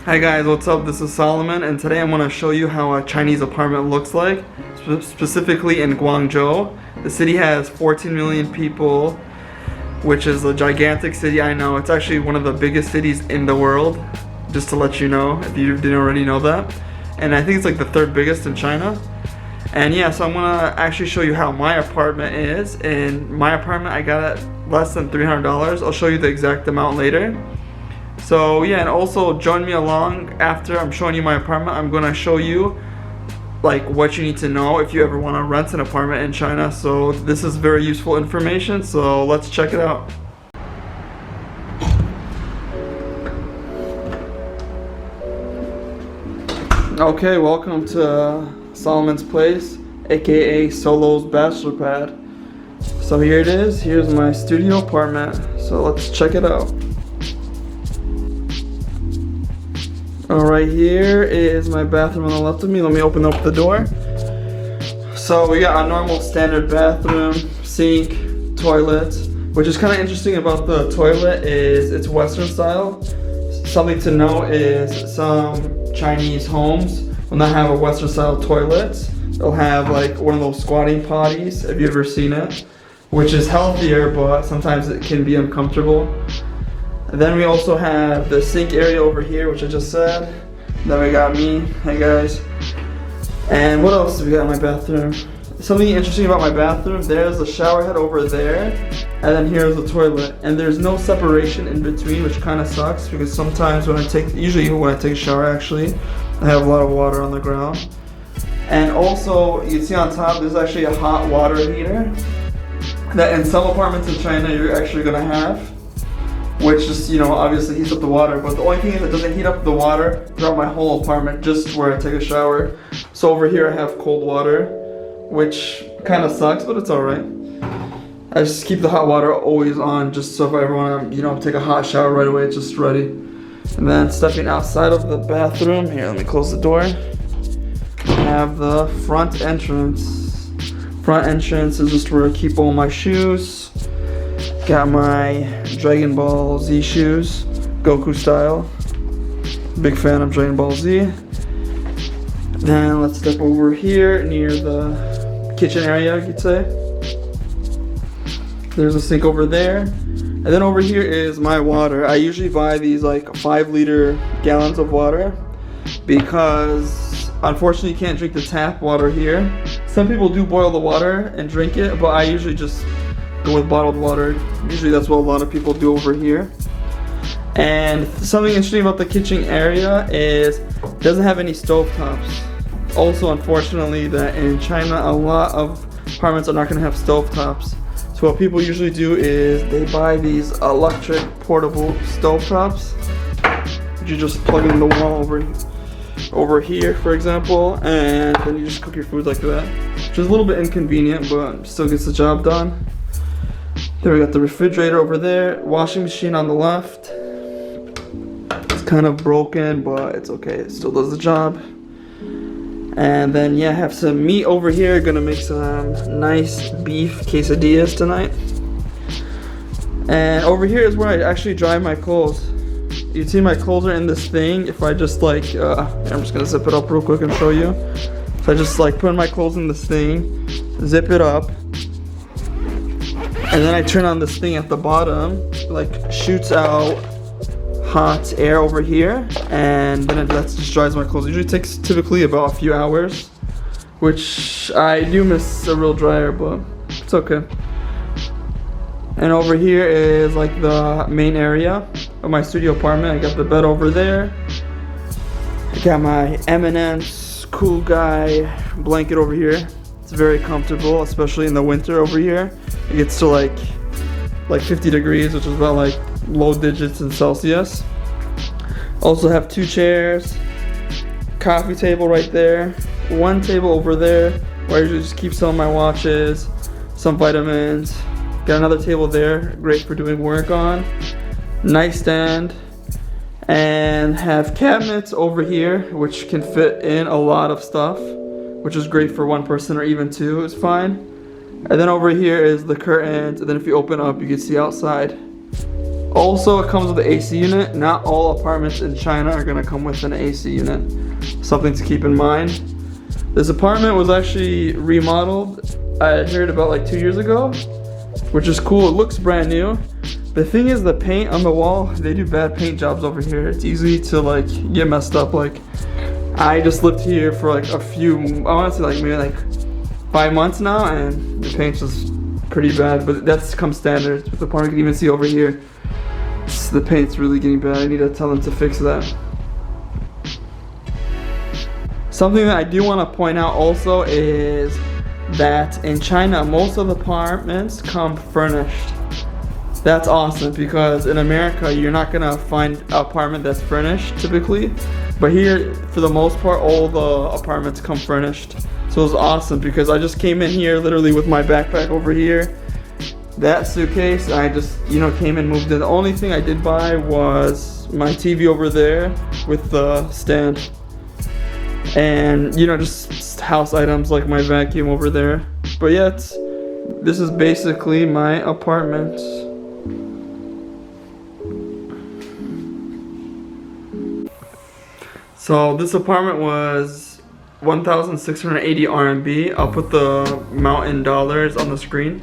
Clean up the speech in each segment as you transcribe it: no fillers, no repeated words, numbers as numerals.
Hi guys, what's up? This is Solomon, and today I'm going to show you how a Chinese apartment looks like, specifically in Guangzhou. The city has 14 million people, which is a gigantic city. I know, it's actually one of the biggest cities in the world, just to let you know, if you didn't already know that. And I think it's like the third biggest in China. And yeah, so I'm going to actually show you how my apartment is. In my apartment, I got it less than $300. I'll show you the exact amount later. So yeah, and also join me along after I'm showing you my apartment. I'm gonna show you like what you need to know if you ever want to rent an apartment in China. So this is very useful information, so let's check it out. Okay, welcome to Solomon's Place, aka Solo's Bachelor Pad. So here it is, here's my studio apartment, so let's check it out. Alright, here is my bathroom on the left of me. Let me open up the door. So we got a normal standard bathroom, sink, toilet. Which is kind of interesting about the toilet is it's Western style. Something to know is some Chinese homes will not have a Western style toilet. They'll have like one of those squatting potties. Have you ever seen it? Which is healthier, but sometimes it can be uncomfortable. And then we also have the sink area over here, which I just said. Then we got me, hey guys. And what else do we got in my bathroom? Something interesting about my bathroom, there's the shower head over there, and then here's the toilet. And there's no separation in between, which kind of sucks, because sometimes usually when I take a shower actually, I have a lot of water on the ground. And also, you can see on top, there's actually a hot water heater that in some apartments in China, you're actually gonna have. Which just, obviously heats up the water, but the only thing is it doesn't heat up the water throughout my whole apartment, just where I take a shower. So over here I have cold water, which kind of sucks, but it's alright. I just keep the hot water always on, just so if I ever want to, take a hot shower right away, it's just ready. And then stepping outside of the bathroom, here, let me close the door. I have the front entrance. Front entrance is just where I keep all my shoes. Got my Dragon Ball Z shoes, Goku style. Big fan of Dragon Ball Z. Then let's step over here near the kitchen area, you could say. There's a sink over there. And then over here is my water. I usually buy these like 5-liter gallons of water because unfortunately you can't drink the tap water here. Some people do boil the water and drink it, but I usually just go with bottled water. Usually that's what a lot of people do over here. And something interesting about the kitchen area is it doesn't have any stove tops. Also, unfortunately, that in China a lot of apartments are not going to have stove tops. So what people usually do is they buy these electric portable stove tops. You just plug in the wall over here, for example, and then you just cook your food like that. Which is a little bit inconvenient, but still gets the job done. There we got the refrigerator over there, washing machine on the left. It's kind of broken, but it's okay, it still does the job. And then yeah, I have some meat over here, gonna make some nice beef quesadillas tonight. And over here is where I actually dry my clothes. You can see my clothes are in this thing. If I just I'm just gonna zip it up real quick and show you. If I just put my clothes in this thing, zip it up, and then I turn on this thing at the bottom, shoots out hot air over here, and then that just dries my clothes. It usually takes typically about a few hours, which I do miss a real dryer, but it's okay. And over here is the main area of my studio apartment. I got the bed over there. I got my M&M's Cool Guy blanket over here. It's very comfortable, especially in the winter over here. It gets to like 50 degrees, which is about low digits in Celsius. Also have 2 chairs, coffee table right there, 1 table over there where I usually just keep some of my watches, some vitamins. Got another table there, great for doing work on. Nightstand, and have cabinets over here which can fit in a lot of stuff, which is great for 1 person or even 2 is fine. And then over here is the curtains, and then if you open up you can see outside. Also, it comes with an AC unit. Not all apartments in China are gonna come with an AC unit. Something to keep in mind. This apartment was actually remodeled, I heard, about like 2 years ago, which is cool. It looks brand new. The thing is, the paint on the wall, they do bad paint jobs over here. It's easy to like get messed up. Like, I just lived here for like I want to say like maybe like 5 months now, and the paint's just pretty bad, but that's come standard. The apartment, you can even see over here, the paint's really getting bad. I need to tell them to fix that. Something that I do want to point out also is that in China, most of the apartments come furnished. That's awesome, because in America, you're not gonna find an apartment that's furnished typically. But here, for the most part, all the apartments come furnished. So it's awesome, because I just came in here literally with my backpack over here, that suitcase, I just, came and moved in. The only thing I did buy was my TV over there with the stand. And, just house items like my vacuum over there. But yeah, this is basically my apartment. So this apartment was 1,680 RMB. I'll put the amount in dollars on the screen.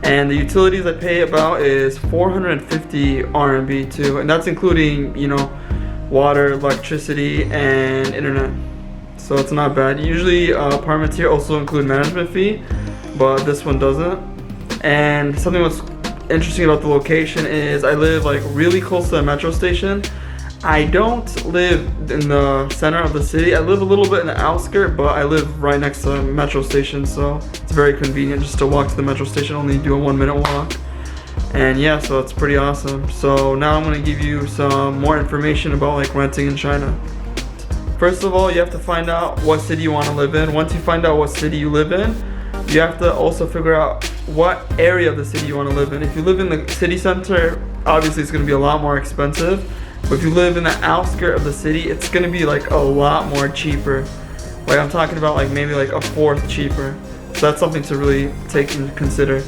And the utilities I pay about is 450 RMB too. And that's including, water, electricity, and internet. So it's not bad. Usually apartments here also include management fee, but this one doesn't. And something that's interesting about the location is I live like really close to the metro station. I don't live in the center of the city. I live a little bit in the outskirts, but I live right next to the metro station, so it's very convenient just to walk to the metro station, only do a 1-minute walk. And yeah, so it's pretty awesome. So now I'm gonna give you some more information about like renting in China. First of all, you have to find out what city you want to live in. Once you find out what city you live in, you have to also figure out what area of the city you want to live in. If you live in the city center, obviously it's going to be a lot more expensive. But if you live in the outskirts of the city, it's going to be like a lot more cheaper. Like I'm talking about like maybe like a fourth cheaper. So that's something to really take into consider.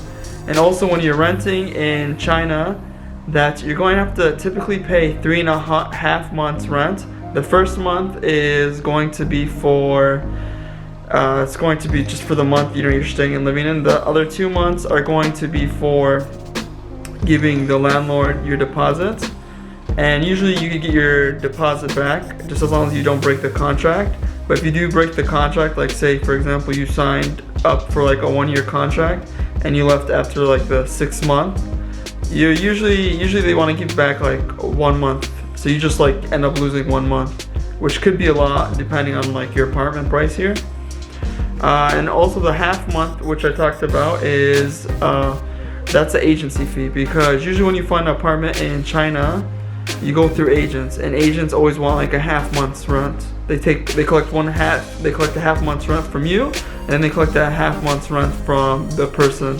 And also when you're renting in China, that you're going to have to typically pay 3.5 months rent. The first month is going to be for, it's going to be just for the month you're staying and living in. The other 2 months are going to be for giving the landlord your deposit. And usually you can get your deposit back just as long as you don't break the contract. But if you do break the contract, like say for example you signed up for like a 1-year contract and you left after like the 6th month, you usually they want to give back like 1 month. So you just like end up losing 1 month, which could be a lot depending on like your apartment price here. And also the half month, which I talked about, is that's the agency fee, because usually when you find an apartment in China, you go through agents, and agents always want like a half month's rent. They collect a half month's rent from you, and then they collect that half month's rent from the person,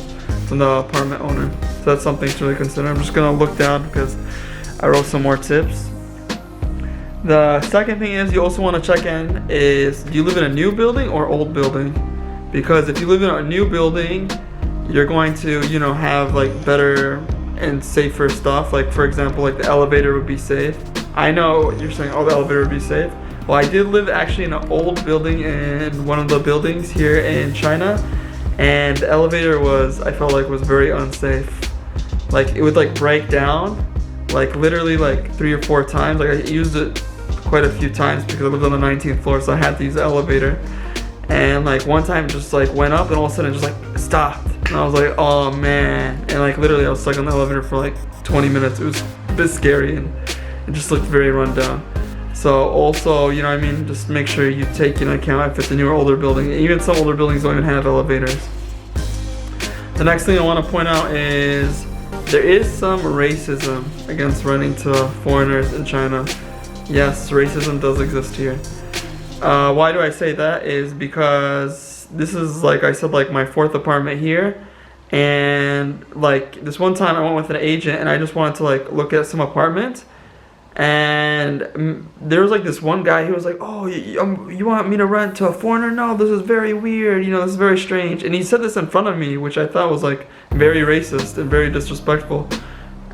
from the apartment owner. So that's something to really consider. I'm just gonna look down because I wrote some more tips. The second thing is you also want to check in is, do you live in a new building or old building? Because if you live in a new building, you're going to, have like better and safer stuff. Like for example, like the elevator would be safe. I know you're saying, oh, the elevator would be safe. Well, I did live actually in an old building in one of the buildings here in China, and the elevator I felt like was very unsafe. Like it would like break down, like literally like 3 or 4 times. Like I used it quite a few times because I lived on the 19th floor, so I had to use the elevator. And like one time it just like went up and all of a sudden it just like stopped. And I was like, oh man. And like literally I was stuck on the elevator for like 20 minutes. It was a bit scary and it just looked very run down. So also, just make sure you take into account if it's a new or older building. Even some older buildings don't even have elevators. The next thing I want to point out is there is some racism against renting to foreigners in China. Yes, racism does exist here. Why do I say that? Is because this is, like I said, like my 4th apartment here. And like this one time I went with an agent and I just wanted to like look at some apartments. And there was like this one guy who was like, oh, you want me to rent to a foreigner? No, this is very weird, this is very strange. And he said this in front of me, which I thought was like very racist and very disrespectful.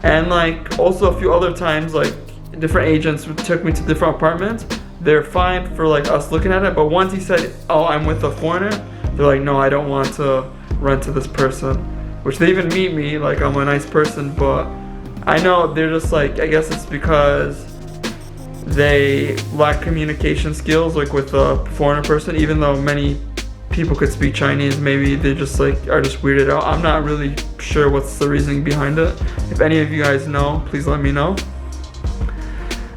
And like also a few other times, like different agents took me to different apartments. They're fine for like us looking at it, but once he said, oh, I'm with a foreigner, they're like, no, I don't want to rent to this person. Which they even meet me like I'm a nice person, but I know they're just like, I guess it's because they lack communication skills like with a foreigner person, even though many people could speak Chinese. Maybe they just like are just weirded out. I'm not really sure what's the reasoning behind it. If any of you guys know, please let me know.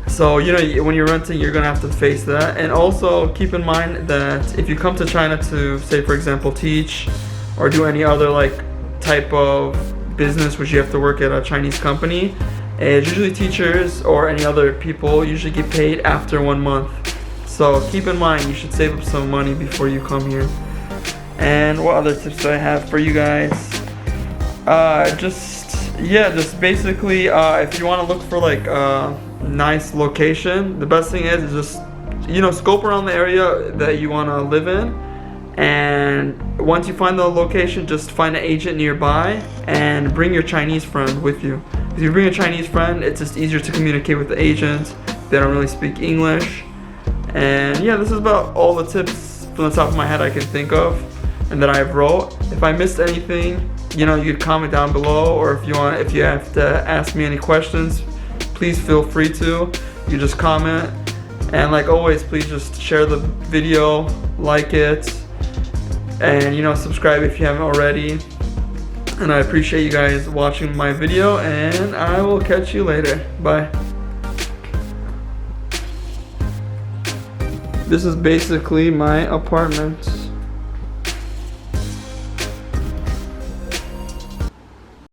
So you know, when you're renting, you're gonna have to face that. And also keep in mind that if you come to China to, say for example, teach or do any other like type of business which you have to work at a Chinese company, and usually teachers or any other people usually get paid after 1 month. So keep in mind, you should save up some money before you come here. And what other tips do I have for you guys? Just basically, if you want to look for like a nice location, the best thing is just, you know, scope around the area that you want to live in. And once you find the location, just find an agent nearby and bring your Chinese friend with you. If you bring a Chinese friend, it's just easier to communicate with the agent. They don't really speak English. And yeah, this is about all the tips from the top of my head I can think of and that I've wrote. If I missed anything, you know, you could comment down below, or if you have to ask me any questions, please feel free to. You just comment. And like always, please just share the video, like it, and you know, subscribe if you haven't already. And I appreciate you guys watching my video, and I will catch you later. Bye. This is basically my apartment.